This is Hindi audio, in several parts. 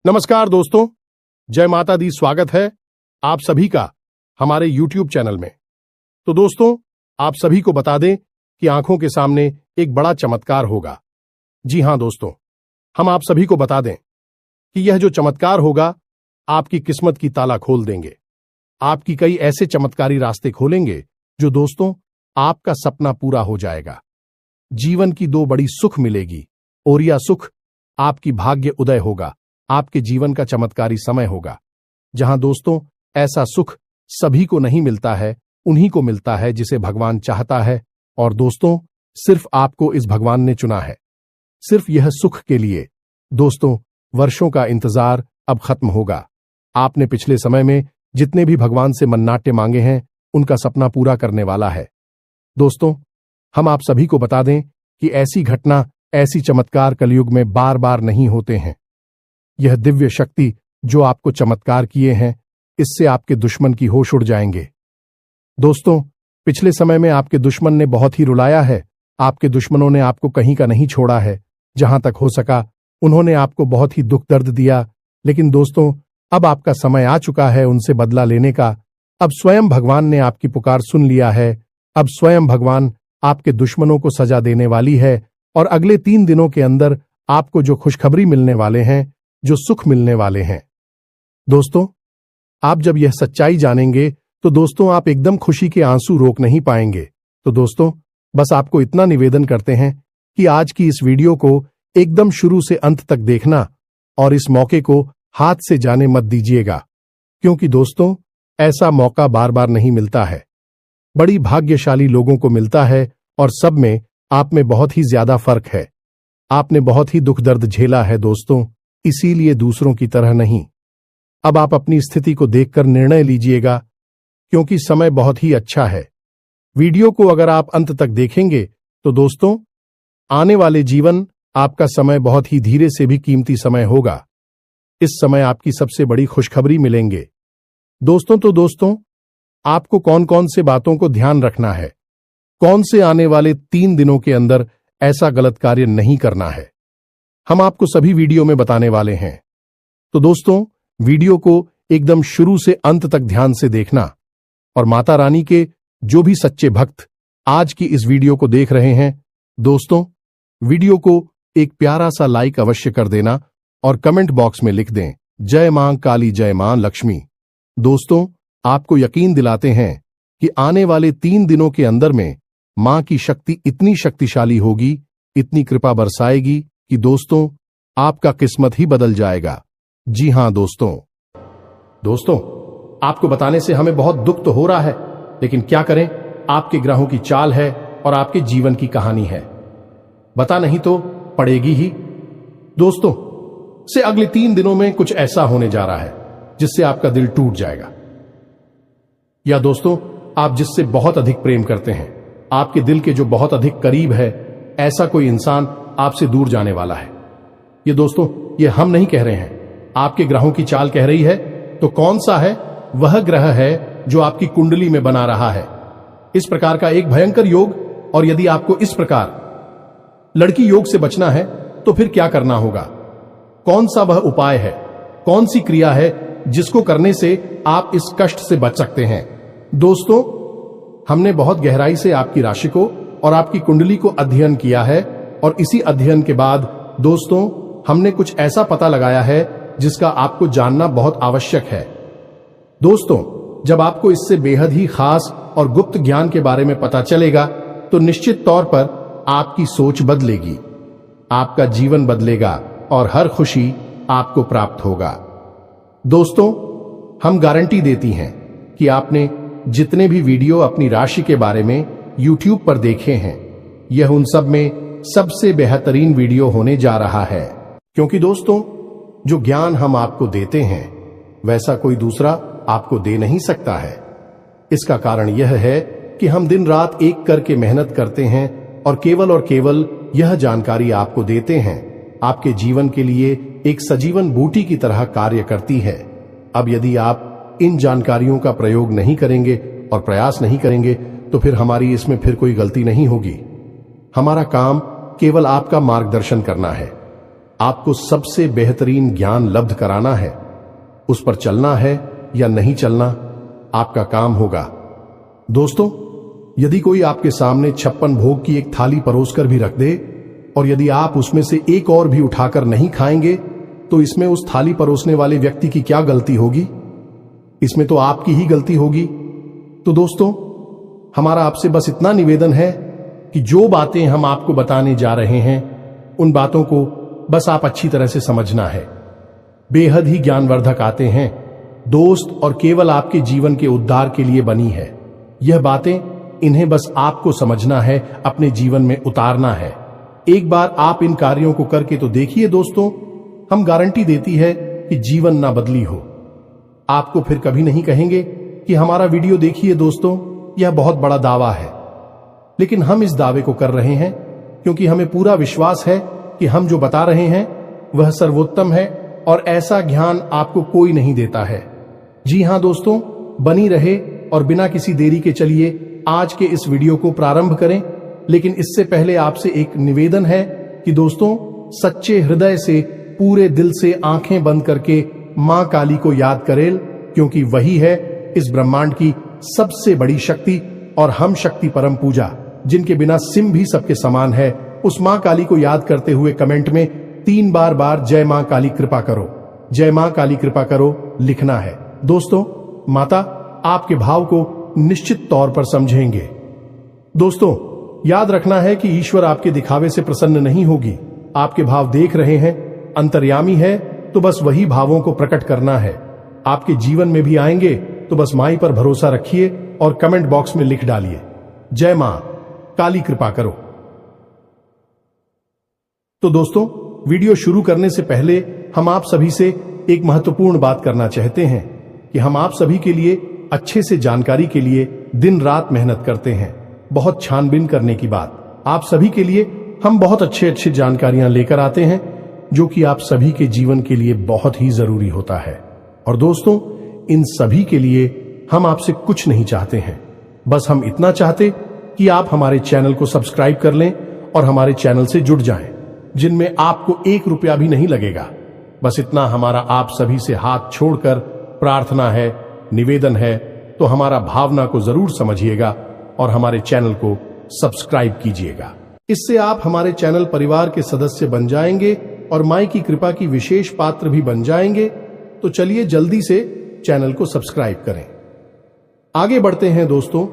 नमस्कार दोस्तों, जय माता दी। स्वागत है आप सभी का हमारे YouTube चैनल में। तो दोस्तों, आप सभी को बता दें कि आंखों के सामने एक बड़ा चमत्कार होगा। जी हां दोस्तों, हम आप सभी को बता दें कि यह जो चमत्कार होगा आपकी किस्मत की ताला खोल देंगे। आपकी कई ऐसे चमत्कारी रास्ते खोलेंगे जो दोस्तों आपका सपना पूरा हो जाएगा। जीवन की दो बड़ी सुख मिलेगी और यह सुख आपकी भाग्य उदय होगा। आपके जीवन का चमत्कारी समय होगा जहां दोस्तों ऐसा सुख सभी को नहीं मिलता है, उन्हीं को मिलता है जिसे भगवान चाहता है। और दोस्तों सिर्फ आपको इस भगवान ने चुना है, सिर्फ यह सुख के लिए। दोस्तों वर्षों का इंतजार अब खत्म होगा। आपने पिछले समय में जितने भी भगवान से मन्नाटे मांगे हैं उनका सपना पूरा करने वाला है। दोस्तों हम आप सभी को बता दें कि ऐसी घटना, ऐसी चमत्कार कलयुग में बार बार नहीं होते हैं। यह दिव्य शक्ति जो आपको चमत्कार किए हैं, इससे आपके दुश्मन की होश उड़ जाएंगे। दोस्तों पिछले समय में आपके दुश्मन ने बहुत ही रुलाया है। आपके दुश्मनों ने आपको कहीं का नहीं छोड़ा है। जहां तक हो सका उन्होंने आपको बहुत ही दुख दर्द दिया। लेकिन दोस्तों अब आपका समय आ चुका है उनसे बदला लेने का। अब स्वयं भगवान ने आपकी पुकार सुन लिया है। अब स्वयं भगवान आपके दुश्मनों को सजा देने वाली है। और अगले 3 दिनों के अंदर आपको जो खुशखबरी मिलने वाले हैं, जो सुख मिलने वाले हैं, दोस्तों आप जब यह सच्चाई जानेंगे तो दोस्तों आप एकदम खुशी के आंसू रोक नहीं पाएंगे। तो दोस्तों बस आपको इतना निवेदन करते हैं कि आज की इस वीडियो को एकदम शुरू से अंत तक देखना और इस मौके को हाथ से जाने मत दीजिएगा, क्योंकि दोस्तों ऐसा मौका बार बार नहीं मिलता है। बड़ी भाग्यशाली लोगों को मिलता है और सब में आप में बहुत ही ज्यादा फर्क है। आपने बहुत ही दुख दर्द झेला है दोस्तों, इसीलिए दूसरों की तरह नहीं। अब आप अपनी स्थिति को देखकर निर्णय लीजिएगा, क्योंकि समय बहुत ही अच्छा है। वीडियो को अगर आप अंत तक देखेंगे तो दोस्तों आने वाले जीवन आपका समय बहुत ही धीरे से भी कीमती समय होगा। इस समय आपकी सबसे बड़ी खुशखबरी मिलेंगे दोस्तों। तो दोस्तों आपको कौन कौन से बातों को ध्यान रखना है, कौन से आने वाले 3 दिनों के अंदर ऐसा गलत कार्य नहीं करना है, हम आपको सभी वीडियो में बताने वाले हैं। तो दोस्तों वीडियो को एकदम शुरू से अंत तक ध्यान से देखना। और माता रानी के जो भी सच्चे भक्त आज की इस वीडियो को देख रहे हैं, दोस्तों वीडियो को एक प्यारा सा लाइक अवश्य कर देना और कमेंट बॉक्स में लिख दें जय मां काली, जय मां लक्ष्मी। दोस्तों आपको यकीन दिलाते हैं कि आने वाले 3 दिनों के अंदर में मां की शक्ति इतनी शक्तिशाली होगी, इतनी कृपा बरसाएगी कि दोस्तों आपका किस्मत ही बदल जाएगा। जी हां दोस्तों आपको बताने से हमें बहुत दुख तो हो रहा है, लेकिन क्या करें, आपके ग्रहों की चाल है और आपके जीवन की कहानी है। बता नहीं तो पड़ेगी ही। दोस्तों से अगले 3 दिनों में कुछ ऐसा होने जा रहा है जिससे आपका दिल टूट जाएगा। या दोस्तों आप जिससे बहुत अधिक प्रेम करते हैं, आपके दिल के जो बहुत अधिक करीब है, ऐसा कोई इंसान आपसे दूर जाने वाला है। ये दोस्तों ये हम नहीं कह रहे हैं, आपके ग्रहों की चाल कह रही है। तो कौन सा है वह ग्रह है जो आपकी कुंडली में बना रहा है इस प्रकार का एक भयंकर योग। और यदि आपको इस प्रकार लड़की योग से बचना है तो फिर क्या करना होगा, कौन सा वह उपाय है, कौन सी क्रिया है जिसको करने से आप इस कष्ट से बच सकते हैं। दोस्तों हमने बहुत गहराई से आपकी राशि को और आपकी कुंडली को अध्ययन किया है और इसी अध्ययन के बाद दोस्तों हमने कुछ ऐसा पता लगाया है जिसका आपको जानना बहुत आवश्यक है। दोस्तों जब आपको इससे बेहद ही खास और गुप्त ज्ञान के बारे में पता चलेगा तो निश्चित तौर पर आपकी सोच बदलेगी, आपका जीवन बदलेगा और हर खुशी आपको प्राप्त होगा। दोस्तों हम गारंटी देती हैं कि आपने जितने भी वीडियो अपनी राशि के बारे में YouTube पर देखे हैं, यह उन सब में सबसे बेहतरीन वीडियो होने जा रहा है। क्योंकि दोस्तों जो ज्ञान हम आपको देते हैं वैसा कोई दूसरा आपको दे नहीं सकता है। इसका कारण यह है कि हम दिन रात एक करके मेहनत करते हैं और केवल यह जानकारी आपको देते हैं। आपके जीवन के लिए एक सजीवन बूटी की तरह कार्य करती है। अब यदि आप इन जानकारियों का प्रयोग नहीं करेंगे और प्रयास नहीं करेंगे तो फिर हमारी इसमें फिर कोई गलती नहीं होगी। हमारा काम केवल आपका मार्गदर्शन करना है। आपको सबसे बेहतरीन ज्ञान लब्ध कराना है। उस पर चलना है या नहीं चलना आपका काम होगा। दोस्तों, यदि कोई आपके सामने 56 भोग की एक थाली परोसकर भी रख दे और यदि आप उसमें से एक और भी उठाकर नहीं खाएंगे तो इसमें उस थाली परोसने वाले व्यक्ति की क्या गलती होगी? इसमें तो आपकी ही गलती होगी। तो दोस्तों, हमारा आपसे बस इतना निवेदन है कि जो बातें हम आपको बताने जा रहे हैं उन बातों को बस आप अच्छी तरह से समझना है। बेहद ही ज्ञानवर्धक आते हैं दोस्त और केवल आपके जीवन के उद्धार के लिए बनी है। यह बातें इन्हें बस आपको समझना है, अपने जीवन में उतारना है। एक बार आप इन कार्यों को करके तो देखिए दोस्तों, हम गारंटी देती है कि जीवन ना बदली हो। आपको फिर कभी नहीं कहेंगे कि हमारा वीडियो देखिए दोस्तों, यह बहुत बड़ा दावा है। लेकिन हम इस दावे को कर रहे हैं क्योंकि हमें पूरा विश्वास है कि हम जो बता रहे हैं वह सर्वोत्तम है और ऐसा ज्ञान आपको कोई नहीं देता है। जी हां दोस्तों, बनी रहे और बिना किसी देरी के चलिए आज के इस वीडियो को प्रारंभ करें। लेकिन इससे पहले आपसे एक निवेदन है कि दोस्तों, सच्चे हृदय से पूरे दिल से आंखें बंद करके मां काली को याद करें, क्योंकि वही है इस ब्रह्मांड की सबसे बड़ी शक्ति और हम शक्ति परम पूजा, जिनके बिना सिम भी सबके समान है। उस मां काली को याद करते हुए कमेंट में 3 बार जय मां काली कृपा करो, जय मां काली कृपा करो लिखना है। दोस्तों, माता आपके भाव को निश्चित तौर पर समझेंगे। दोस्तों, याद रखना है कि ईश्वर आपके दिखावे से प्रसन्न नहीं होगी। आपके भाव देख रहे हैं, अंतर्यामी है, तो बस वही भावों को प्रकट करना है। आपके जीवन में भी आएंगे तो बस माई पर भरोसा रखिए और कमेंट बॉक्स में लिख डालिए, जय मां काली कृपा करो। तो दोस्तों, वीडियो शुरू करने से पहले हम आप सभी से एक महत्वपूर्ण बात करना चाहते हैं कि हम आप सभी के लिए अच्छे से जानकारी के लिए दिन रात मेहनत करते हैं। बहुत छानबीन करने की बात, आप सभी के लिए हम बहुत अच्छी जानकारियां लेकर आते हैं जो कि आप सभी के जीवन के लिए बहुत ही जरूरी होता है। और दोस्तों, इन सभी के लिए हम आपसे कुछ नहीं चाहते हैं, बस हम इतना चाहते कि आप हमारे चैनल को सब्सक्राइब कर लें और हमारे चैनल से जुड़ जाएं, जिनमें आपको 1 रुपया भी नहीं लगेगा। बस इतना हमारा आप सभी से हाथ छोड़कर प्रार्थना है, निवेदन है। तो हमारा भावना को जरूर समझिएगा और हमारे चैनल को सब्सक्राइब कीजिएगा। इससे आप हमारे चैनल परिवार के सदस्य बन जाएंगे और माई की कृपा की विशेष पात्र भी बन जाएंगे। तो चलिए जल्दी से चैनल को सब्सक्राइब करें। आगे बढ़ते हैं दोस्तों,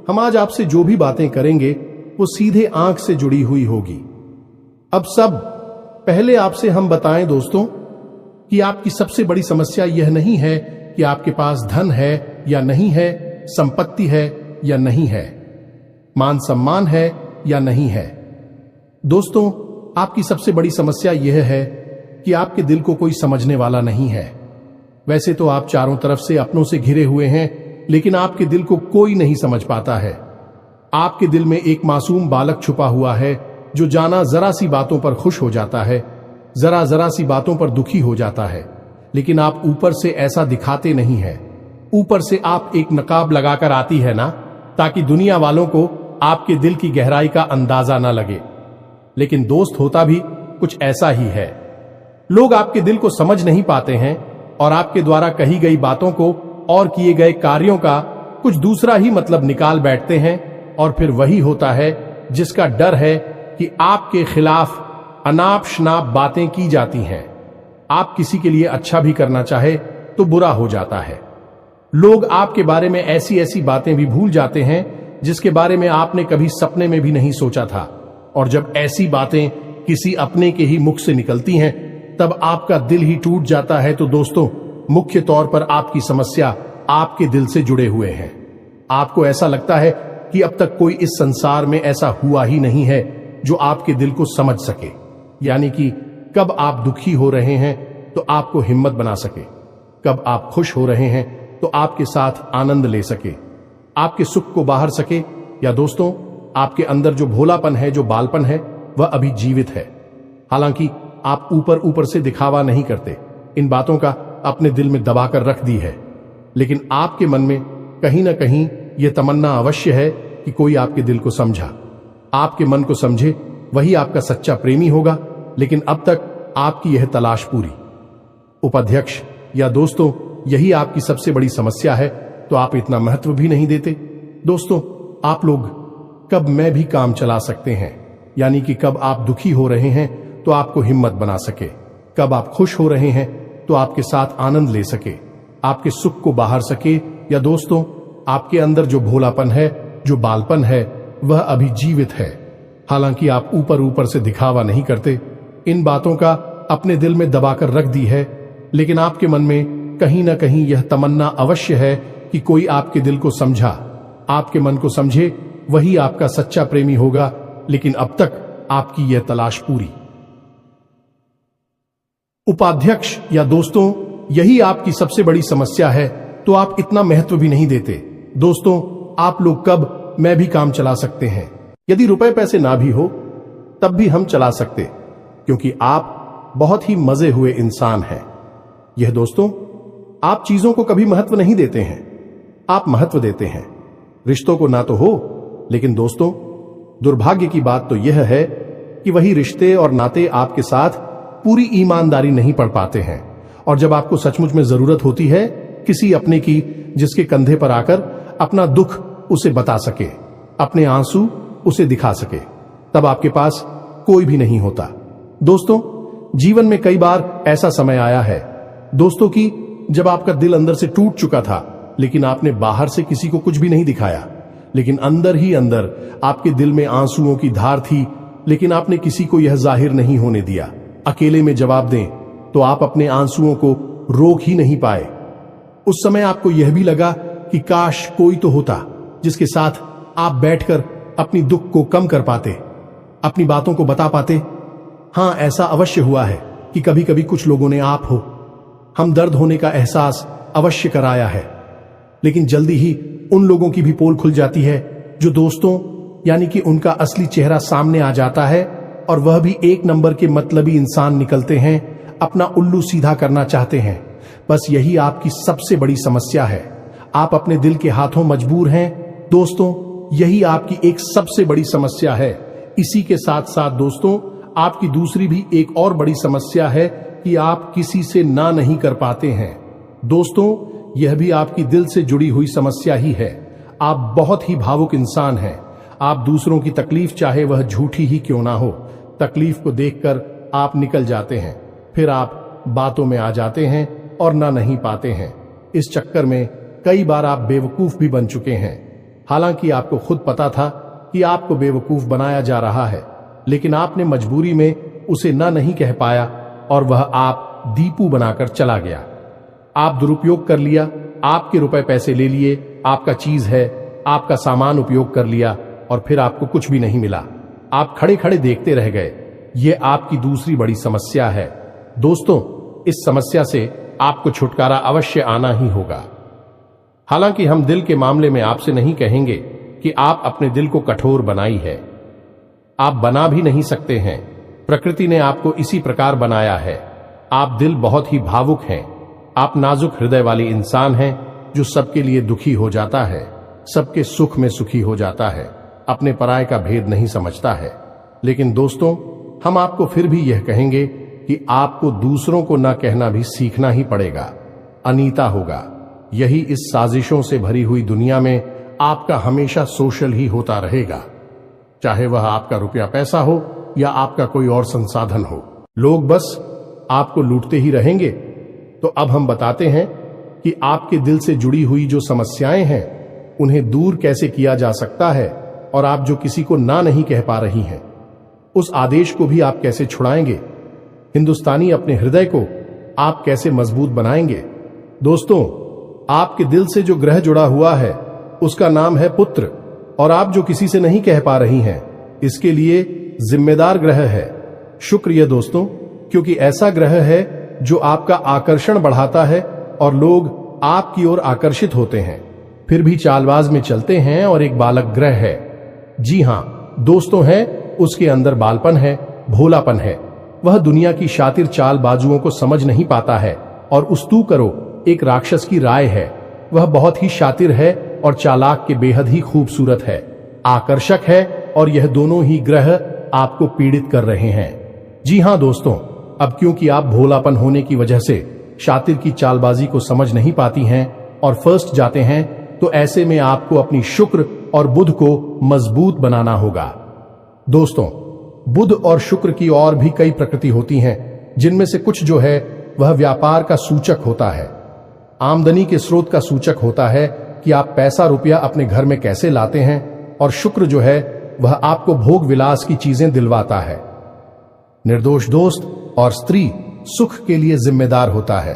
हम आज आपसे जो भी बातें करेंगे वो सीधे आंख से जुड़ी हुई होगी। अब सब पहले आपसे हम बताएं दोस्तों कि आपकी सबसे बड़ी समस्या यह नहीं है कि आपके पास धन है या नहीं है, संपत्ति है या नहीं है, मान सम्मान है या नहीं है। दोस्तों, आपकी सबसे बड़ी समस्या यह है कि आपके दिल को कोई समझने वाला नहीं है। वैसे तो आप चारों तरफ से अपनों से घिरे हुए हैं, लेकिन आपके दिल को कोई नहीं समझ पाता है। आपके दिल में एक मासूम बालक छुपा हुआ है जो जाना जरा सी बातों पर खुश हो जाता है, जरा सी बातों पर दुखी हो जाता है। लेकिन आप ऊपर से ऐसा दिखाते नहीं है। ऊपर से आप एक नकाब लगाकर आती है ना, ताकि दुनिया वालों को आपके दिल की गहराई का अंदाजा ना लगे। लेकिन दोस्त, होता भी कुछ ऐसा ही है। लोग आपके दिल को समझ नहीं पाते हैं और आपके द्वारा कही गई बातों को और किए गए कार्यों का कुछ दूसरा ही मतलब निकाल बैठते हैं। और फिर वही होता है जिसका डर है कि आपके खिलाफ अनाप शनाप बातें की जाती हैं। आप किसी के लिए अच्छा भी करना चाहे तो बुरा हो जाता है। लोग आपके बारे में ऐसी ऐसी बातें भी भूल जाते हैं जिसके बारे में आपने कभी सपने में भी नहीं सोचा था। और जब ऐसी बातें किसी अपने के ही मुख से निकलती हैं तब आपका दिल ही टूट जाता है। तो दोस्तों, मुख्य तौर पर आपकी समस्या आपके दिल से जुड़े हुए हैं। आपको ऐसा लगता है कि अब तक कोई इस संसार में ऐसा हुआ ही नहीं है जो आपके दिल को समझ सके। यानी कि कब आप दुखी हो रहे हैं तो आपको हिम्मत बना सके, कब आप खुश हो रहे हैं तो आपके साथ आनंद ले सके, आपके सुख को बाहर सके। या दोस्तों, आपके अंदर जो भोलापन है, जो बालपन है, वह अभी जीवित है। हालांकि आप ऊपर ऊपर से दिखावा नहीं करते, इन बातों का अपने दिल में दबाकर रख दी है। लेकिन आपके मन में कहीं ना कहीं यह तमन्ना अवश्य है कि कोई आपके दिल को समझा, आपके मन को समझे, वही आपका सच्चा प्रेमी होगा। लेकिन अब तक आपकी यह तलाश पूरी। उपाध्यक्ष या दोस्तों, यही आपकी सबसे बड़ी समस्या है, तो आप इतना महत्व भी नहीं देते। दोस्तों, आप लोग कब मैं भी काम चला सकते हैं, यानी कि कब आप दुखी हो रहे हैं तो आपको हिम्मत बना सके, कब आप खुश हो रहे हैं तो आपके साथ आनंद ले सके, आपके सुख को बाहर सके। या दोस्तों, आपके अंदर जो भोलापन है, जो बालपन है, वह अभी जीवित है। हालांकि आप ऊपर ऊपर से दिखावा नहीं करते, इन बातों का अपने दिल में दबाकर रख दी है, लेकिन आपके मन में कहीं ना कहीं यह तमन्ना अवश्य है कि कोई आपके दिल को समझा, आपके मन को समझे, वही आपका सच्चा प्रेमी होगा। लेकिन अब तक आपकी यह तलाश पूरी। उपाध्यक्ष या दोस्तों, यही आपकी सबसे बड़ी समस्या है, तो आप इतना महत्व भी नहीं देते। दोस्तों, आप लोग कब मैं भी काम चला सकते हैं, यदि रुपए पैसे ना भी हो तब भी हम चला सकते, क्योंकि आप बहुत ही मजे हुए इंसान हैं। यह दोस्तों, आप चीजों को कभी महत्व नहीं देते हैं, आप महत्व देते हैं रिश्तों को ना तो हो। लेकिन दोस्तों, दुर्भाग्य की बात तो यह है कि वही रिश्ते और नाते आपके साथ पूरी ईमानदारी नहीं पढ़ पाते हैं, और जब आपको सचमुच में जरूरत होती है किसी अपने की, जिसके कंधे पर आकर अपना दुख उसे बता सके, अपने आंसू उसे दिखा सके, तब आपके पास कोई भी नहीं होता। दोस्तों, जीवन में कई बार ऐसा समय आया है दोस्तों कि जब आपका दिल अंदर से टूट चुका था, लेकिन आपने बाहर से किसी को कुछ भी नहीं दिखाया, लेकिन अंदर ही अंदर आपके दिल में आंसुओं की धार थी, लेकिन आपने किसी को यह जाहिर नहीं होने दिया। अकेले में जवाब दें तो आप अपने आंसुओं को रोक ही नहीं पाए। उस समय आपको यह भी लगा कि काश कोई तो होता जिसके साथ आप बैठकर अपनी दुख को कम कर पाते, अपनी बातों को बता पाते। हां, ऐसा अवश्य हुआ है कि कभी कभी कुछ लोगों ने आप हो हम दर्द होने का एहसास अवश्य कराया है, लेकिन जल्दी ही उन लोगों की भी पोल खुल जाती है जो दोस्तों, यानी कि उनका असली चेहरा सामने आ जाता है, और वह भी एक नंबर के मतलबी इंसान निकलते हैं, अपना उल्लू सीधा करना चाहते हैं। बस यही आपकी सबसे बड़ी समस्या है, आप अपने दिल के हाथों मजबूर हैं। दोस्तों, यही आपकी एक सबसे बड़ी समस्या है। इसी के साथ साथ दोस्तों, आपकी दूसरी भी एक और बड़ी समस्या है कि आप किसी से ना नहीं कर पाते हैं। दोस्तों, यह भी आपकी दिल से जुड़ी हुई समस्या ही है। आप बहुत ही भावुक इंसान हैं। आप दूसरों की तकलीफ, चाहे वह झूठी ही क्यों ना हो, तकलीफ को देखकर आप निकल जाते हैं, फिर आप बातों में आ जाते हैं और ना नहीं पाते हैं। इस चक्कर में कई बार आप बेवकूफ भी बन चुके हैं। हालांकि आपको खुद पता था कि आपको बेवकूफ बनाया जा रहा है, लेकिन आपने मजबूरी में उसे ना नहीं कह पाया, और वह आप दीपू बनाकर चला गया। आप दुरुपयोग कर लिया, आपके रुपए पैसे ले लिए, आपका चीज है, आपका सामान उपयोग कर लिया, और फिर आपको कुछ भी नहीं मिला। आप खड़े खड़े देखते रह गए। यह आपकी दूसरी बड़ी समस्या है। दोस्तों, इस समस्या से आपको छुटकारा अवश्य आना ही होगा। हालांकि हम दिल के मामले में आपसे नहीं कहेंगे कि आप अपने दिल को कठोर बनाई है, आप बना भी नहीं सकते हैं। प्रकृति ने आपको इसी प्रकार बनाया है। आप दिल बहुत ही भावुक हैं, आप नाजुक हृदय वाले इंसान हैं, जो सबके लिए दुखी हो जाता है, सबके सुख में सुखी हो जाता है, अपने पराये का भेद नहीं समझता है। लेकिन दोस्तों, हम आपको फिर भी यह कहेंगे कि आपको दूसरों को ना कहना भी सीखना ही पड़ेगा, अनीता होगा। यही इस साजिशों से भरी हुई दुनिया में आपका हमेशा सोशल ही होता रहेगा, चाहे वह आपका रुपया पैसा हो या आपका कोई और संसाधन हो। लोग बस आपको लूटते ही रहेंगे। तो अब हम बताते हैं कि आपके दिल से जुड़ी हुई जो समस्याएं हैं, उन्हें दूर कैसे किया जा सकता है, और आप जो किसी को ना नहीं कह पा रही हैं, उस आदेश को भी आप कैसे छुड़ाएंगे। हिंदुस्तानी अपने हृदय को आप कैसे मजबूत बनाएंगे। दोस्तों, आपके दिल से जो ग्रह जुड़ा हुआ है उसका नाम है पुत्र, और आप जो किसी से नहीं कह पा रही हैं, इसके लिए जिम्मेदार ग्रह है शुक्र। ये दोस्तों, क्योंकि ऐसा ग्रह है जो आपका आकर्षण बढ़ाता है और लोग आपकी ओर आकर्षित होते हैं, फिर भी चालबाज में चलते हैं, और एक बालक ग्रह है। जी हां दोस्तों, है उसके अंदर बालपन है, भोलापन है। वह दुनिया की शातिर चालबाजुओं को समझ नहीं पाता है, और उस्तू करो एक राक्षस की राय है। वह बहुत ही शातिर है और चालाक के बेहद ही खूबसूरत है, आकर्षक है, और यह दोनों ही ग्रह आपको पीड़ित कर रहे हैं। जी हां दोस्तों, अब क्योंकि आप भोलापन होने की वजह से शातिर की चालबाजी को समझ नहीं पाती हैं और फर्स्ट जाते हैं, तो ऐसे में आपको अपनी शुक्र और बुध को मजबूत बनाना होगा। दोस्तों, बुध और शुक्र की और भी कई प्रकृति होती हैं, जिनमें से कुछ जो है वह व्यापार का सूचक होता है, आमदनी के स्रोत का सूचक होता है कि आप पैसा रुपया अपने घर में कैसे लाते हैं, और शुक्र जो है वह आपको भोग विलास की चीजें दिलवाता है। निर्दोष दोस्त और स्त्री सुख के लिए जिम्मेदार होता है।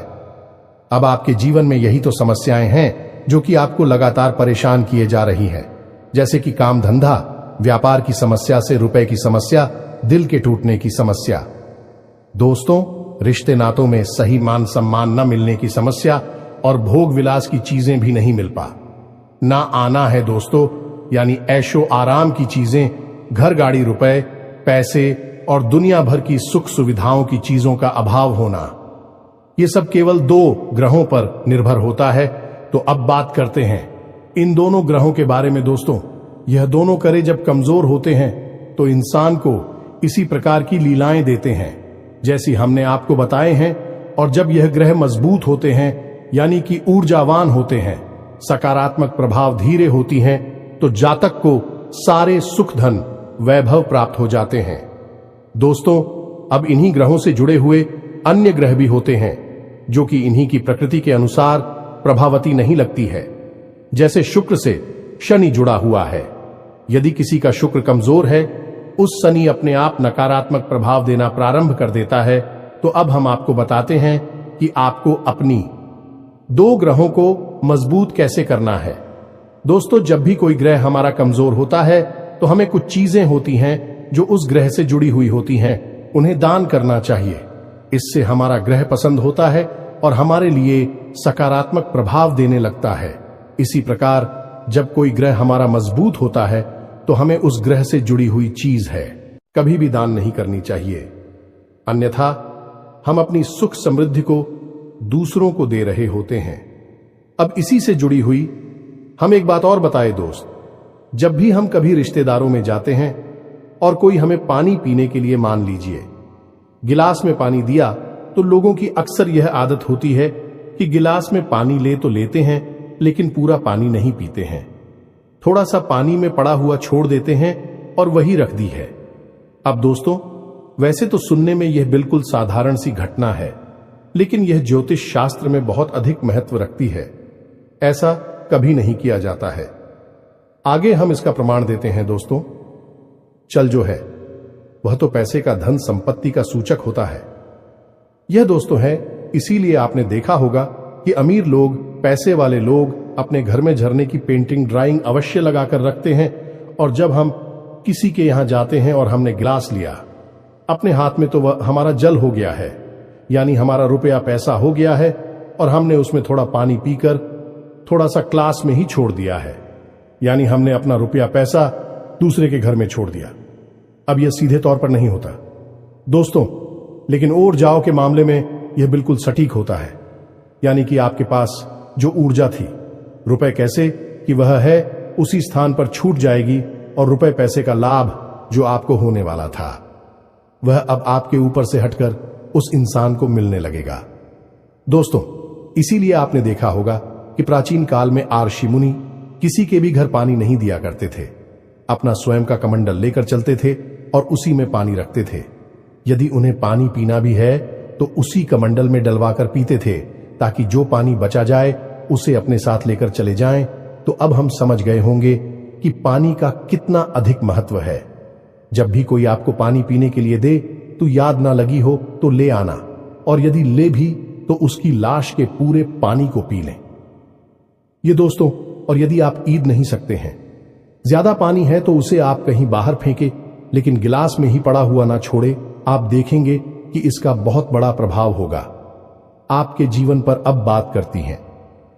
अब आपके जीवन में यही तो समस्याएं हैं जो कि आपको लगातार परेशान किए जा रही हैं, जैसे कि काम धंधा, व्यापार की समस्या से रुपए की समस्या, दिल के टूटने की समस्या। दोस्तों, रिश्ते नातों में सही मान सम्मान न मिलने की समस्या और भोग विलास की चीजें भी नहीं मिल पा ना आना है दोस्तों, यानी ऐशो आराम की चीजें, घर गाड़ी रुपए पैसे और दुनिया भर की सुख सुविधाओं की चीजों का अभाव होना। ये सब केवल 2 ग्रहों पर निर्भर होता है। तो अब बात करते हैं इन दोनों ग्रहों के बारे में। दोस्तों, यह दोनों करे जब कमजोर होते हैं तो इंसान को इसी प्रकार की लीलाएं देते हैं जैसी हमने आपको बताए हैं, और जब यह ग्रह मजबूत होते हैं यानी कि ऊर्जावान होते हैं, सकारात्मक प्रभाव धीरे होती हैं, तो जातक को सारे सुख धन वैभव प्राप्त हो जाते हैं। दोस्तों, अब इन्हीं ग्रहों से जुड़े हुए अन्य ग्रह भी होते हैं जो कि इन्हीं की प्रकृति के अनुसार प्रभावती नहीं लगती है। जैसे शुक्र से शनि जुड़ा हुआ है। यदि किसी का शुक्र कमजोर है, उस शनि अपने आप नकारात्मक प्रभाव देना प्रारंभ कर देता है। तो अब हम आपको बताते हैं कि आपको अपनी 2 ग्रहों को मजबूत कैसे करना है। दोस्तों, जब भी कोई ग्रह हमारा कमजोर होता है तो हमें कुछ चीजें होती हैं जो उस ग्रह से जुड़ी हुई होती हैं, उन्हें दान करना चाहिए। इससे हमारा ग्रह पसंद होता है और हमारे लिए सकारात्मक प्रभाव देने लगता है। इसी प्रकार जब कोई ग्रह हमारा मजबूत होता है तो हमें उस ग्रह से जुड़ी हुई चीज है कभी भी दान नहीं करनी चाहिए, अन्यथा हम अपनी सुख समृद्धि को दूसरों को दे रहे होते हैं। अब इसी से जुड़ी हुई हम एक बात और बताए दोस्त, जब भी हम कभी रिश्तेदारों में जाते हैं और कोई हमें पानी पीने के लिए, मान लीजिए गिलास में पानी दिया, तो लोगों की अक्सर यह आदत होती है कि गिलास में पानी ले तो लेते हैं लेकिन पूरा पानी नहीं पीते हैं, थोड़ा सा पानी में पड़ा हुआ छोड़ देते हैं और वही रख दी है। अब दोस्तों, वैसे तो सुनने में यह बिल्कुल साधारण सी घटना है, लेकिन यह ज्योतिष शास्त्र में बहुत अधिक महत्व रखती है। ऐसा कभी नहीं किया जाता है। आगे हम इसका प्रमाण देते हैं। दोस्तों, चल जो है वह तो पैसे का, धन संपत्ति का सूचक होता है। यह दोस्तों है, इसीलिए आपने देखा होगा कि अमीर लोग, पैसे वाले लोग अपने घर में झरने की पेंटिंग, ड्राइंग अवश्य लगाकर रखते हैं, और जब हम किसी के यहां जाते हैं और हमने गिलास लिया अपने हाथ में, तो वह हमारा जल हो गया है, यानी हमारा रुपया पैसा हो गया है, और हमने उसमें थोड़ा पानी पीकर थोड़ा सा क्लास में ही छोड़ दिया है, यानी हमने अपना रुपया पैसा दूसरे के घर में छोड़ दिया। अब यह सीधे तौर पर नहीं होता दोस्तों, लेकिन और जाओ के मामले में यह बिल्कुल सटीक होता है, यानी कि आपके पास जो ऊर्जा थी, रुपए कैसे कि वह है उसी स्थान पर छूट जाएगी, और रुपए पैसे का लाभ जो आपको होने वाला था वह अब आपके ऊपर से हटकर उस इंसान को मिलने लगेगा। दोस्तों, इसीलिए आपने देखा होगा कि प्राचीन काल में आर्षि मुनि किसी के भी घर पानी नहीं दिया करते थे, अपना स्वयं का कमंडल लेकर चलते थे और उसी में पानी रखते थे। यदि उन्हें पानी पीना भी है तो उसी कमंडल में डलवाकर पीते थे, ताकि जो पानी बचा जाए उसे अपने साथ लेकर चले जाएं। तो अब हम समझ गए होंगे कि पानी का कितना अधिक महत्व है। जब भी कोई आपको पानी पीने के लिए दे तो याद ना लगी हो तो ले आना, और यदि ले भी तो उसकी लाश के पूरे पानी को पी लें। ये दोस्तों, और यदि आप ईद नहीं सकते हैं, ज्यादा पानी है तो उसे आप कहीं बाहर फेंके, लेकिन गिलास में ही पड़ा हुआ ना छोड़े। आप देखेंगे कि इसका बहुत बड़ा प्रभाव होगा आपके जीवन पर। अब बात करती हैं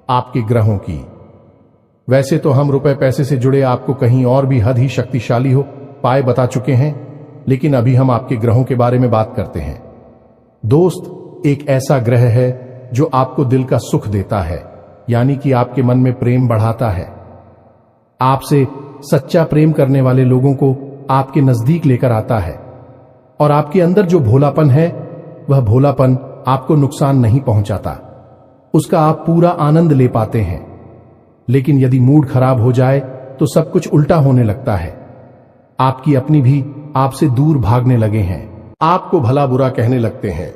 आपके ग्रहों की। वैसे तो हम रुपए पैसे से जुड़े आपको कहीं और भी हद ही शक्तिशाली हो पाए बता चुके हैं, लेकिन अभी हम आपके ग्रहों के बारे में बात करते हैं। दोस्त, एक ऐसा ग्रह है जो आपको दिल का सुख देता है, यानी कि आपके मन में प्रेम बढ़ाता है, आपसे सच्चा प्रेम करने वाले लोगों को आपके नजदीक लेकर आता है, और आपके अंदर जो भोलापन है वह भोलापन आपको नुकसान नहीं पहुंचाता, उसका आप पूरा आनंद ले पाते हैं। लेकिन यदि मूड खराब हो जाए तो सब कुछ उल्टा होने लगता है। आपकी अपनी भी आपसे दूर भागने लगे हैं, आपको भला बुरा कहने लगते हैं,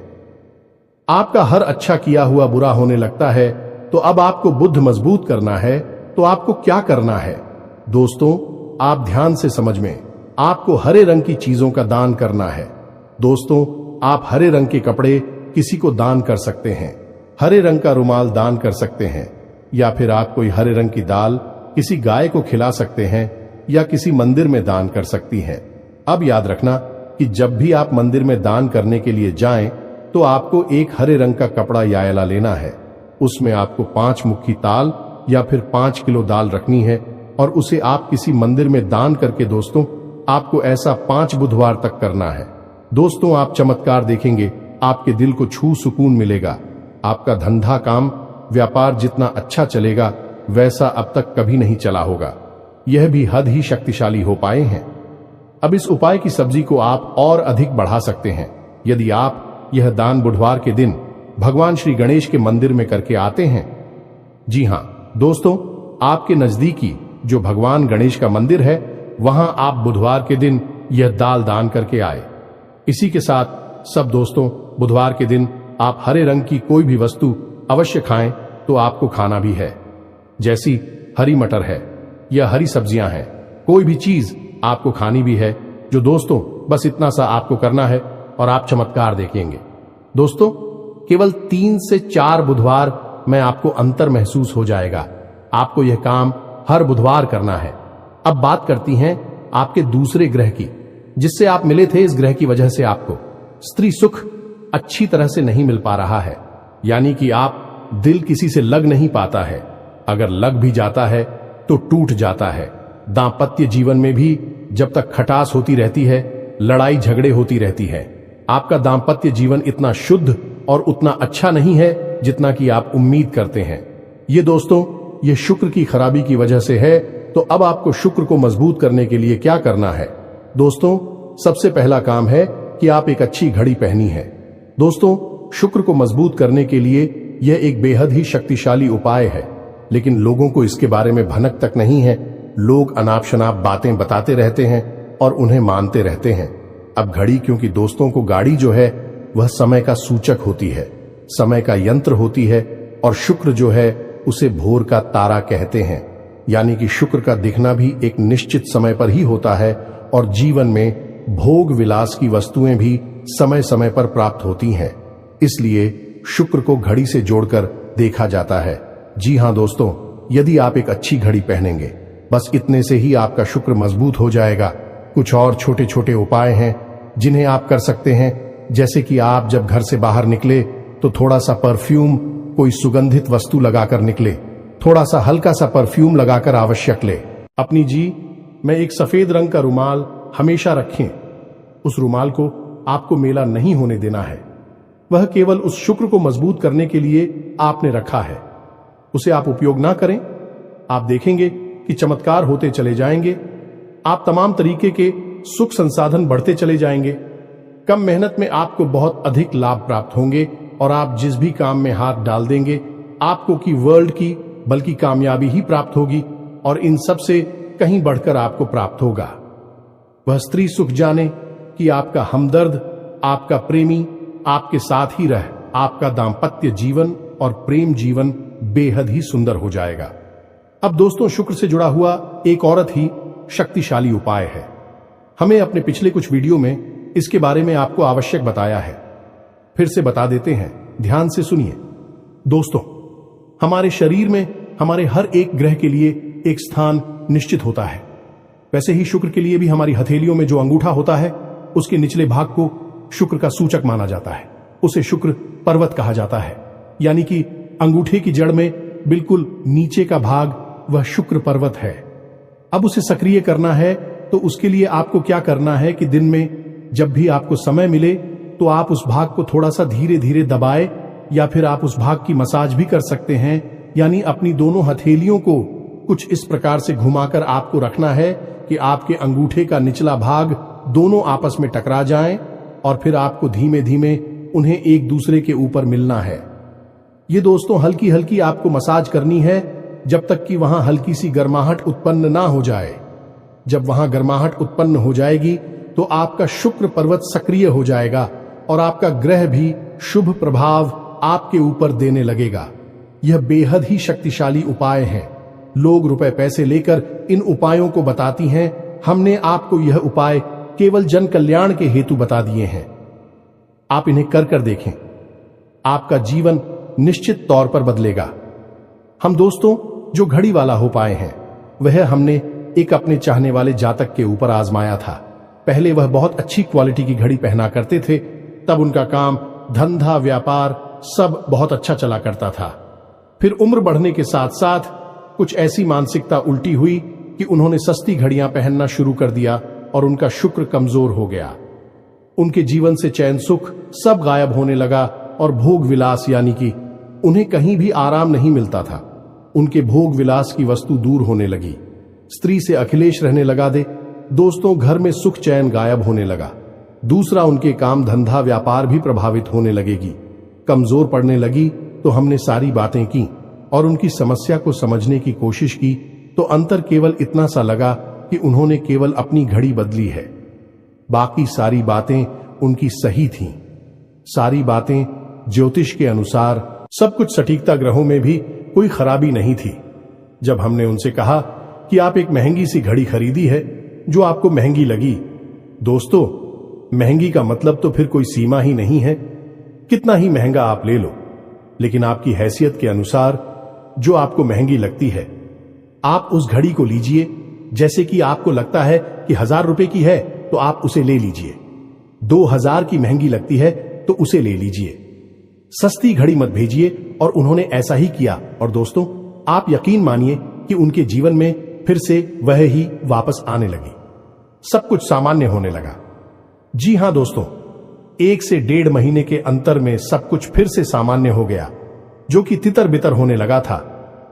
आपका हर अच्छा किया हुआ बुरा होने लगता है। तो अब आपको बुद्ध मजबूत करना है तो आपको क्या करना है? दोस्तों, आप ध्यान से समझ में, आपको हरे रंग की चीजों का दान करना है। दोस्तों, आप हरे रंग के कपड़े किसी को दान कर सकते हैं, हरे रंग का रुमाल दान कर सकते हैं, या फिर आप कोई हरे रंग की दाल किसी गाय को खिला सकते हैं या किसी मंदिर में दान कर सकती हैं। अब याद रखना कि जब भी आप मंदिर में दान करने के लिए जाएं तो आपको एक हरे रंग का कपड़ा यायला लेना है। उसमें आपको 5 मुट्ठी ताल या फिर 5 किलो दाल रखनी है और उसे आप किसी मंदिर में दान करके दोस्तों, आपको ऐसा 5 बुधवार तक करना है। दोस्तों, आप चमत्कार देखेंगे, आपके दिल को छू सुकून मिलेगा। आपका धंधा काम व्यापार जितना अच्छा चलेगा वैसा अब तक कभी नहीं चला होगा। यह भी हद ही शक्तिशाली हो पाए हैं। अब इस उपाय की सब्जी को आप और अधिक बढ़ा सकते हैं यदि आप यह दान बुधवार के दिन भगवान श्री गणेश के मंदिर में करके आते हैं। जी हां दोस्तों, आपके नजदीकी जो भगवान गणेश का मंदिर है वहां आप बुधवार के दिन यह दाल दान करके आए। इसी के साथ सब दोस्तों, बुधवार के दिन आप हरे रंग की कोई भी वस्तु अवश्य खाएं तो आपको खाना भी है, जैसी हरी मटर है या हरी सब्जियां हैं, कोई भी चीज आपको खानी भी है। जो दोस्तों, बस इतना सा आपको करना है और आप चमत्कार देखेंगे। दोस्तों, केवल 3 से 4 बुधवार में आपको अंतर महसूस हो जाएगा। आपको यह काम हर बुधवार करना है। अब बात करती हैं आपके दूसरे ग्रह की, जिससे आप मिले थे। इस ग्रह की वजह से आपको स्त्री सुख अच्छी तरह से नहीं मिल पा रहा है, यानी कि आप दिल किसी से लग नहीं पाता है। अगर लग भी जाता है तो टूट जाता है। दांपत्य जीवन में भी जब तक खटास होती रहती है, लड़ाई झगड़े होती रहती है। आपका दांपत्य जीवन इतना शुद्ध और उतना अच्छा नहीं है जितना कि आप उम्मीद करते हैं। ये दोस्तों, ये शुक्र की खराबी की वजह से है। तो अब आपको शुक्र को मजबूत करने के लिए क्या करना है? दोस्तों, सबसे पहला काम है कि आप एक अच्छी घड़ी पहनी है। दोस्तों, शुक्र को मजबूत करने के लिए यह एक बेहद ही शक्तिशाली उपाय है, लेकिन लोगों को इसके बारे में भनक तक नहीं है। लोग अनाप शनाप बातें बताते रहते हैं और उन्हें मानते रहते हैं। अब घड़ी, क्योंकि दोस्तों को गाड़ी जो है वह समय का सूचक होती है, समय का यंत्र होती है, और शुक्र जो है उसे भोर का तारा कहते हैं। यानी कि शुक्र का दिखना भी एक निश्चित समय पर ही होता है और जीवन में भोग विलास की वस्तुएं भी समय समय पर प्राप्त होती हैं। इसलिए शुक्र को घड़ी से जोड़कर देखा जाता है। जी हां दोस्तों, यदि आप एक अच्छी घड़ी पहनेंगे, बस इतने से ही आपका शुक्र मजबूत हो जाएगा। कुछ और छोटे छोटे उपाय हैं जिन्हें आप कर सकते हैं, जैसे कि आप जब घर से बाहर निकले तो थोड़ा सा परफ्यूम, कोई सुगंधित वस्तु लगाकर निकले। थोड़ा सा हल्का सा परफ्यूम लगाकर आवश्यक ले। अपनी में एक सफेद रंग का रुमाल हमेशा रखें। उस रुमाल को आपको मेला नहीं होने देना है। वह केवल उस शुक्र को मजबूत करने के लिए आपने रखा है। उसे आप उपयोग ना करें, आप देखेंगे कि चमत्कार होते चले जाएंगे। आप तमाम तरीके के सुख संसाधन बढ़ते चले जाएंगे। कम मेहनत में आपको बहुत अधिक लाभ प्राप्त होंगे और आप जिस भी काम में हाथ डाल देंगे, आपको की वर्ल्ड की बल्कि कामयाबी ही प्राप्त होगी और इन सब से कहीं बढ़कर आपको प्राप्त होगा। वह स्त्री सुख जाने कि आपका हमदर्द, आपका प्रेमी आपके साथ ही रह आपका दाम्पत्य जीवन और प्रेम जीवन बेहद ही सुंदर हो जाएगा। अब दोस्तों, शुक्र से जुड़ा हुआ एक औरत ही शक्तिशाली उपाय है। हमें अपने पिछले कुछ वीडियो में इसके बारे में आपको आवश्यक बताया है। फिर से बता देते हैं, ध्यान से सुनिए। दोस्तों, हमारे शरीर में हमारे हर एक ग्रह के लिए एक स्थान निश्चित होता है। वैसे ही शुक्र के लिए भी हमारी हथेलियों में जो अंगूठा होता है, उसके निचले भाग को शुक्र का सूचक माना जाता है। उसे शुक्र पर्वत कहा जाता है, यानी कि अंगूठे की जड़ में बिल्कुल नीचे का भाग वह शुक्र पर्वत है। अब उसे सक्रिय करना है तो उसके लिए आपको क्या करना है कि दिन में जब भी आपको समय मिले तो आप उस भाग को थोड़ा सा धीरे धीरे दबाए, या फिर आप उस भाग की मसाज भी कर सकते हैं। यानी अपनी दोनों हथेलियों को कुछ इस प्रकार से घुमाकर आपको रखना है कि आपके अंगूठे का निचला भाग दोनों आपस में टकरा जाएं और फिर आपको धीमे धीमे उन्हें एक दूसरे के ऊपर मिलना है। ये दोस्तों हल्की हल्की आपको मसाज करनी है जब तक कि वहां हल्की सी गर्माहट उत्पन्न ना हो जाए। जब वहां गर्माहट उत्पन्न हो जाएगी तो आपका शुक्र पर्वत सक्रिय हो जाएगा और आपका ग्रह भी शुभ प्रभाव आपके ऊपर देने लगेगा। यह बेहद ही शक्तिशाली उपाय है। लोग रुपए पैसे लेकर इन उपायों को बताती हैं। हमने आपको यह उपाय केवल जन कल्याण के हेतु बता दिए हैं। आप इन्हें कर देखें, आपका जीवन निश्चित तौर पर बदलेगा। हम दोस्तों जो घड़ी वाला हो पाए हैं वह हमने एक अपने चाहने वाले जातक के ऊपर आजमाया था। पहले वह बहुत अच्छी क्वालिटी की घड़ी पहना करते थे, तब उनका काम, धंधा, व्यापार सब बहुत अच्छा चला करता था। फिर उम्र बढ़ने के साथ साथ कुछ ऐसी मानसिकता उल्टी हुई कि उन्होंने सस्ती घड़ियां पहनना शुरू कर दिया और उनका शुक्र कमजोर हो गया। उनके जीवन से चैन सुख सब गायब होने लगा और भोग विलास यानी कि उन्हें कहीं भी आराम नहीं मिलता था। उनके भोग विलास की वस्तु दूर होने लगी। स्त्री से अखिलेश रहने लगा दे। दोस्तों घर में सुख चैन गायब होने लगा। दूसरा, उनके काम, धंधा, व्यापार भी प्रभावित होने लगेगी, कमजोर पड़ने लगी। तो हमने सारी बातें की और उनकी समस्या को समझने की कोशिश की तो अंतर केवल इतना सा लगा कि उन्होंने केवल अपनी घड़ी बदली है। बाकी सारी बातें उनकी सही थीं। सारी बातें ज्योतिष के अनुसार, सब कुछ सटीकता, ग्रहों में भी कोई खराबी नहीं थी। जब हमने उनसे कहा कि आप एक महंगी सी घड़ी खरीदी है जो आपको महंगी लगी, दोस्तों महंगी का मतलब तो फिर कोई सीमा ही नहीं है। कितना ही महंगा आप ले लो, लेकिन आपकी हैसियत के अनुसार जो आपको महंगी लगती है आप उस घड़ी को लीजिए। जैसे कि आपको लगता है कि 1000 रुपए की है तो आप उसे ले लीजिए। 2000 की महंगी लगती है तो उसे ले लीजिए। सस्ती घड़ी मत भेजिए। और उन्होंने ऐसा ही किया और दोस्तों आप यकीन मानिए कि उनके जीवन में फिर से वह ही वापस आने लगी। सब कुछ सामान्य होने लगा। जी हां दोस्तों, 1 से 1.5 महीने के अंतर में सब कुछ फिर से सामान्य हो गया, जो कि तितर बितर होने लगा था।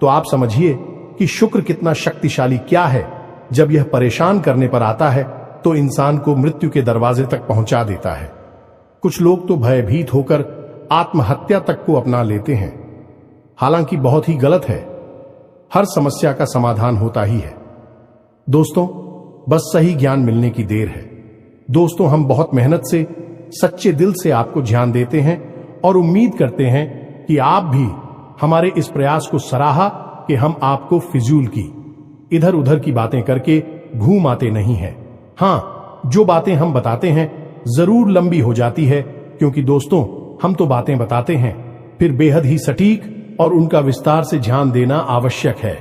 तो आप समझिए कि शुक्र कितना शक्तिशाली क्या है। जब यह परेशान करने पर आता है तो इंसान को मृत्यु के दरवाजे तक पहुंचा देता है। कुछ लोग तो भयभीत होकर आत्महत्या तक को अपना लेते हैं, हालांकि बहुत ही गलत है। हर समस्या का समाधान होता ही है दोस्तों, बस सही ज्ञान मिलने की देर है। दोस्तों हम बहुत मेहनत से, सच्चे दिल से आपको ज्ञान देते हैं और उम्मीद करते हैं कि आप भी हमारे इस प्रयास को सराहा कि हम आपको फिजूल की, इधर उधर की बातें करके घूम आते नहीं हैं। हां, जो बातें हम बताते हैं जरूर लंबी हो जाती है, क्योंकि दोस्तों हम तो बातें बताते हैं, फिर बेहद ही सटीक और उनका विस्तार से ध्यान देना आवश्यक है।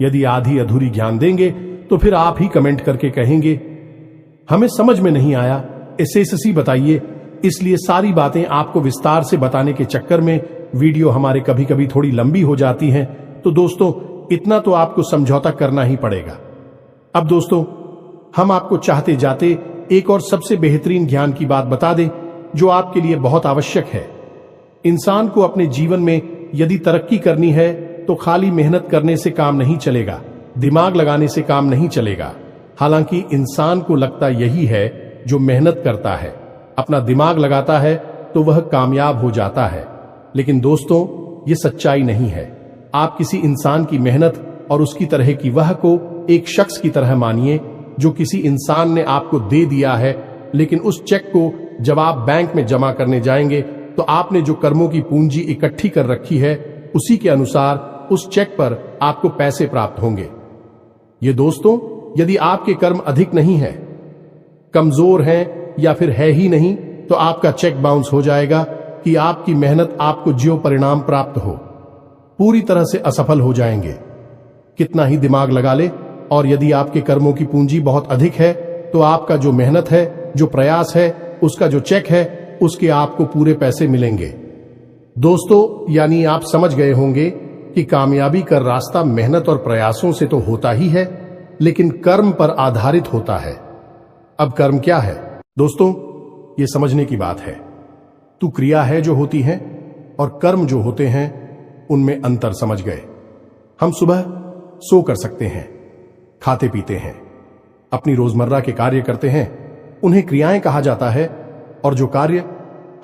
यदि आधी अधूरी ज्ञान देंगे तो फिर आप ही कमेंट करके कहेंगे हमें समझ में नहीं आया, एसएससी बताइए। इसलिए सारी बातें आपको विस्तार से बताने के चक्कर में वीडियो हमारे कभी कभी थोड़ी लंबी हो जाती हैं। तो दोस्तों इतना तो आपको समझौता करना ही पड़ेगा। अब दोस्तों हम आपको चाहते जाते एक और सबसे बेहतरीन ज्ञान की बात बता दें जो आपके लिए बहुत आवश्यक है। इंसान को अपने जीवन में यदि तरक्की करनी है तो खाली मेहनत करने से काम नहीं चलेगा, दिमाग लगाने से काम नहीं चलेगा। हालांकि इंसान को लगता यही है, जो मेहनत करता है, अपना दिमाग लगाता है तो वह कामयाब हो जाता है। लेकिन दोस्तों ये सच्चाई नहीं है। आप किसी इंसान की मेहनत और उसकी तरह की वह को एक शख्स की तरह मानिए जो किसी इंसान ने आपको दे दिया है, लेकिन उस चेक को जब आप बैंक में जमा करने जाएंगे तो आपने जो कर्मों की पूंजी इकट्ठी कर रखी है उसी के अनुसार उस चेक पर आपको पैसे प्राप्त होंगे। ये दोस्तों यदि आपके कर्म अधिक नहीं है, कमजोर हैं या फिर है ही नहीं, तो आपका चेक बाउंस हो जाएगा कि आपकी मेहनत आपको जो परिणाम प्राप्त हो पूरी तरह से असफल हो जाएंगे। कितना ही दिमाग लगा ले, और यदि आपके कर्मों की पूंजी बहुत अधिक है तो आपका जो मेहनत है, जो प्रयास है, उसका जो चेक है, उसके आपको पूरे पैसे मिलेंगे। दोस्तों यानी आप समझ गए होंगे कि कामयाबी का रास्ता मेहनत और प्रयासों से तो होता ही है, लेकिन कर्म पर आधारित होता है। अब कर्म क्या है दोस्तों, ये समझने की बात है। तू क्रिया है जो होती है और कर्म जो होते हैं उनमें अंतर समझ गए। हम सुबह सो कर सकते हैं, खाते पीते हैं, अपनी रोजमर्रा के कार्य करते हैं, उन्हें क्रियाएं कहा जाता है। और जो कार्य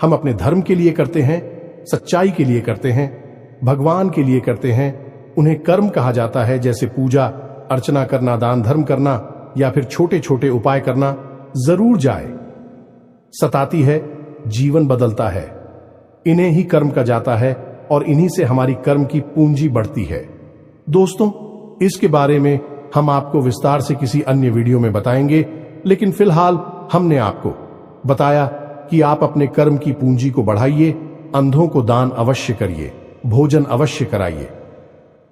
हम अपने धर्म के लिए करते हैं, सच्चाई के लिए करते हैं, भगवान के लिए करते हैं, उन्हें कर्म कहा जाता है। जैसे पूजा अर्चना करना, दान धर्म करना या फिर छोटे छोटे उपाय करना जरूर जाए। सताती है, जीवन बदलता है। इन्हें ही कर्म कहा जाता है और इन्हीं से हमारी कर्म की पूंजी बढ़ती है। दोस्तों, इसके बारे में हम आपको विस्तार से किसी अन्य वीडियो में बताएंगे, लेकिन फिलहाल हमने आपको बताया कि आप अपने कर्म की पूंजी को बढ़ाइए, अंधों को दान अवश्य करिए, भोजन अवश्य कराइए।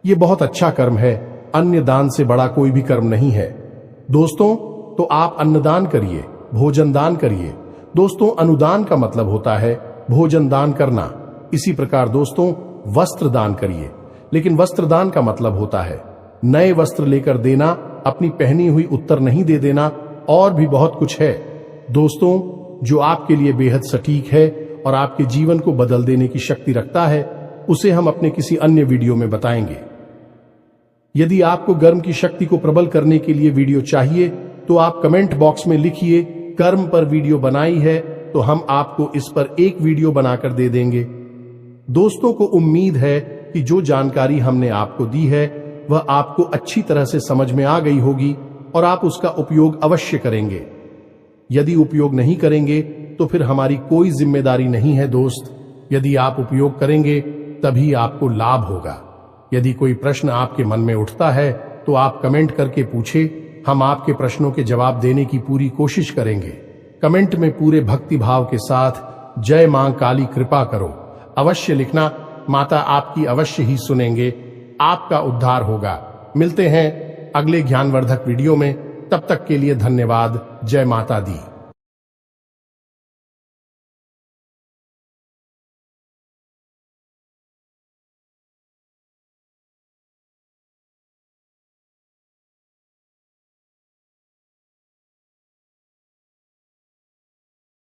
ये बहुत अच्छा कर्म है, अन्य दान से बड़ा कोई भी कर्म नहीं है। दोस्तों, तो आप अन्नदान करिए, भोजन दान करिए। दोस्तों, अनुदान का मतलब होता है भोजन दान करना। इसी प्रकार दोस्तों, वस्त्र दान करिए, लेकिन वस्त्र दान का मतलब होता है नए वस्त्र लेकर देना, अपनी पहनी हुई उत्तर नहीं दे देना, और भी बहुत कुछ है दोस्तों, जो आपके लिए बेहद सटीक है और आपके जीवन को बदल देने की शक्ति रखता है। उसे हम अपने किसी अन्य वीडियो में बताएंगे। यदि आपको कर्म की शक्ति को प्रबल करने के लिए वीडियो चाहिए तो आप कमेंट बॉक्स में लिखिए कर्म पर वीडियो बनाई है, तो हम आपको इस पर एक वीडियो बनाकर दे देंगे। दोस्तों को उम्मीद है कि जो जानकारी हमने आपको दी है वह आपको अच्छी तरह से समझ में आ गई होगी और आप उसका उपयोग अवश्य करेंगे। यदि उपयोग नहीं करेंगे तो फिर हमारी कोई जिम्मेदारी नहीं है दोस्त। यदि आप उपयोग करेंगे तभी आपको लाभ होगा। यदि कोई प्रश्न आपके मन में उठता है तो आप कमेंट करके पूछे, हम आपके प्रश्नों के जवाब देने की पूरी कोशिश करेंगे। कमेंट में पूरे भक्ति भाव के साथ जय मां काली कृपा करो अवश्य लिखना। माता आपकी अवश्य ही सुनेंगे, आपका उद्धार होगा। मिलते हैं अगले ज्ञानवर्धक वीडियो में, तब तक के लिए धन्यवाद। जय माता दी।